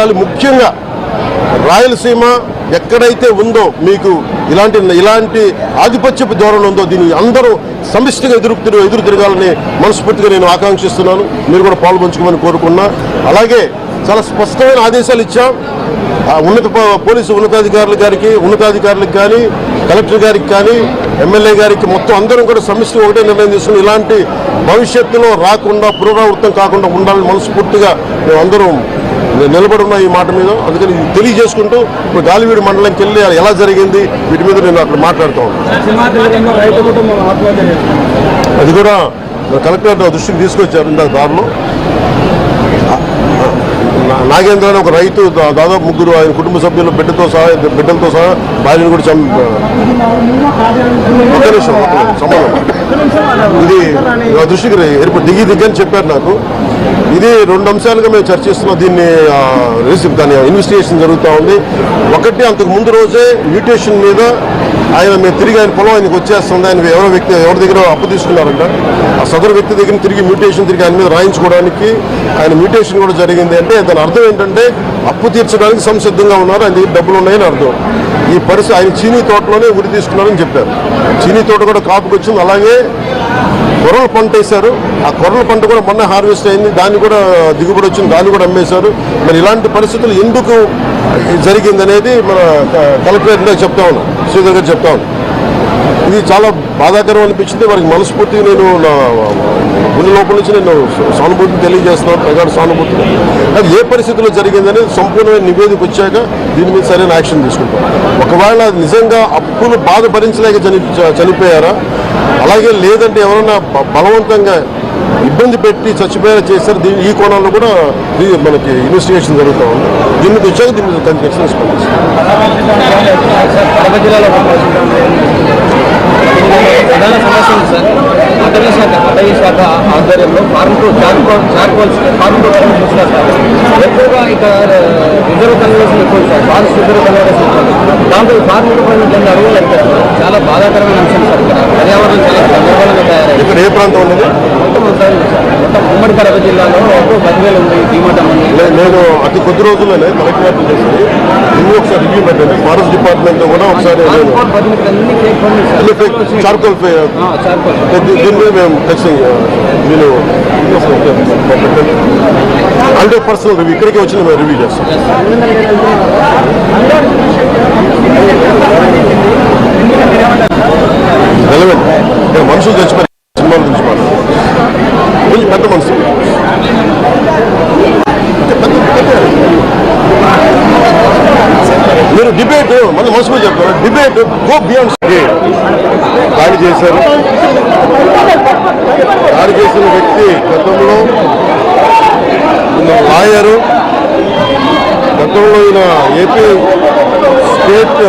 చేయాలి. ముఖ్యంగా రాయలసీమ ఎక్కడైతే ఉందో మీకు ఇలాంటి ఆధిపత్యపు ధోరణి ఉందో దీన్ని అందరూ సమిష్టిగా ఎదురు తిరగాలని మనస్ఫూర్తిగా నేను ఆకాంక్షిస్తున్నాను. మీరు కూడా పాల్పంచుకోమని కోరుకున్నా. అలాగే చాలా స్పష్టమైన ఆదేశాలు ఇచ్చాం. పోలీసు ఉన్నతాధికారులకు కానీ కలెక్టర్ గారికి కానీ ఎమ్మెల్యే గారికి మొత్తం అందరం కూడా సమిష్టి ఒకటే నిర్ణయం తీసుకుని ఇలాంటి భవిష్యత్తులో రాకుండా పునరావృతం కాకుండా ఉండాలని మనస్ఫూర్తిగా మేము అందరం నిలబడి ఉన్న ఈ మాట మీద. అందుకని తెలియజేసుకుంటూ ఇప్పుడు గాలివీడు మండలంకి వెళ్ళి ఎలా జరిగింది వీటి మీద నేను అక్కడ మాట్లాడుతూ ఉన్నాను. అది కూడా కలెక్టర్ దృష్టికి తీసుకొచ్చారు. ఇందాక దారిలో నాగేంద్ర అని ఒక రైతు దాదాపు 3 ఆయన కుటుంబ సభ్యులు బిడ్డలతో సహా భార్యను కూడా సంబంధం ఇది దృష్టికి దిగని చెప్పారు నాకు. ఇది 2 అంశాలుగా మేము చర్చిస్తున్నాం. దాని ఇన్వెస్టిగేషన్ జరుగుతూ ఉంది. ఒకటి, అంతకు ముందు రోజే మ్యూటేషన్ మీద మేము తిరిగి ఆయన పొలం ఆయనకు వచ్చేస్తుంది. ఆయన ఎవరి దగ్గర అప్పు తీసుకున్నారంట. ఆ సదరు వ్యక్తి దగ్గర తిరిగి మ్యూటేషన్ ఆయన మీద రాయించుకోవడానికి ఆయన మ్యూటేషన్ కూడా జరిగింది. అంటే దాని అర్థం ఏంటంటే అప్పు తీర్చడానికి సంసిద్ధంగా ఉన్నారు, ఆయన దగ్గర డబ్బులు ఉన్నాయని అర్థం. ఈ పరిస్థితి ఆయన చీనీ తోటలోనే ఉరి తీసుకున్నారని చెప్పారు. చీనీ తోట కూడా కాపుకి వచ్చింది. అలాగే కొర్రల పంట వేశారు. ఆ కొర్రల పంట కూడా మొన్న హార్వెస్ట్ అయింది. దాన్ని కూడా దిగుబడి వచ్చింది, దాన్ని కూడా అమ్మేశారు. మరి ఇలాంటి పరిస్థితులు ఎందుకు జరిగిందనేది మన కలెక్టరేట్ చెప్తా ఉన్నాం, శ్రీధర్ గారు చెప్తా ఉన్నాం. ఇది చాలా బాధాకరం అనిపించింది. వారికి మనస్ఫూర్తిగా నేను నా గుండె లోపల నుంచి నేను సానుభూతిని తెలియజేస్తున్నాను, ప్రగాఢ సానుభూతిని. అది ఏ పరిస్థితుల్లో జరిగిందనేది సంపూర్ణమైన నివేదిక వచ్చాక దీని మీద సరైన యాక్షన్ తీసుకుంటాం. ఒకవేళ నిజంగా అప్పులు బాధ భరించలేక చనిపోయారా, అలాగే లేదంటే ఎవరైనా బలవంతంగా ఇబ్బంది పెట్టి చచ్చిపోయేలా చేశారు, ఈ కోణంలో కూడా మనకి ఇన్వెస్టిగేషన్ జరుగుతూ ఉంది. దీని మీద వచ్చాక దీని మీద తనకి ఎక్షన్ ప్రధాన సమస్య ఉంది సార్. అటవీ శాఖ ఆధ్వర్యంలో ఫార్మ్ టు చూస్తున్నారు సార్. ఎక్కువగా ఇక్కడ రిజర్వ్ కన్వర్షన్ ఎక్కువ సార్, ఫారెస్ట్ రిజర్వ్ కన్వర్షన్ ఎక్కువ. దాంట్లో ఫార్మింగ్ పనులు అరువులు అయిపోతుంది. చాలా బాధాకరమైన అంశం సార్. ఇక్కడ పర్యావరణం చాలా గందరగోళంగా తయారైంది. ఇక్కడ ఏ ప్రాంతం ఉన్నది? మొత్తం ఉమ్మడి కడప జిల్లాలో 10,000 ఉంది. డీమటం ఉంది. నేను అతి కొద్ది రోజుల్లోనే కలెక్టరేట్ చేసి ఒకసారి రివ్యూ పెట్టండి. ఫారెస్ట్ డిపార్ట్మెంట్ కూడా ఒకసారి చార్కోల్ దీని మీద మేము ఖచ్చితంగా నేను 100% రివ్యూ ఇక్కడికి వచ్చి మేము రివ్యూ చేస్తాం. రెలవెంట్ ఇక్కడ మనుషులు తెచ్చిపోయి సినిమాలు తెచ్చిపోయి కొంచెం పెద్ద మనుషులు మీరు డిబేట్ మన మనుషులు చెప్తారు. Debate go beyond. దాడి చేశారు. దాడి చేసిన వ్యక్తి గతంలో లాయరు, గతంలో ఈయన ఏపీ స్టేట్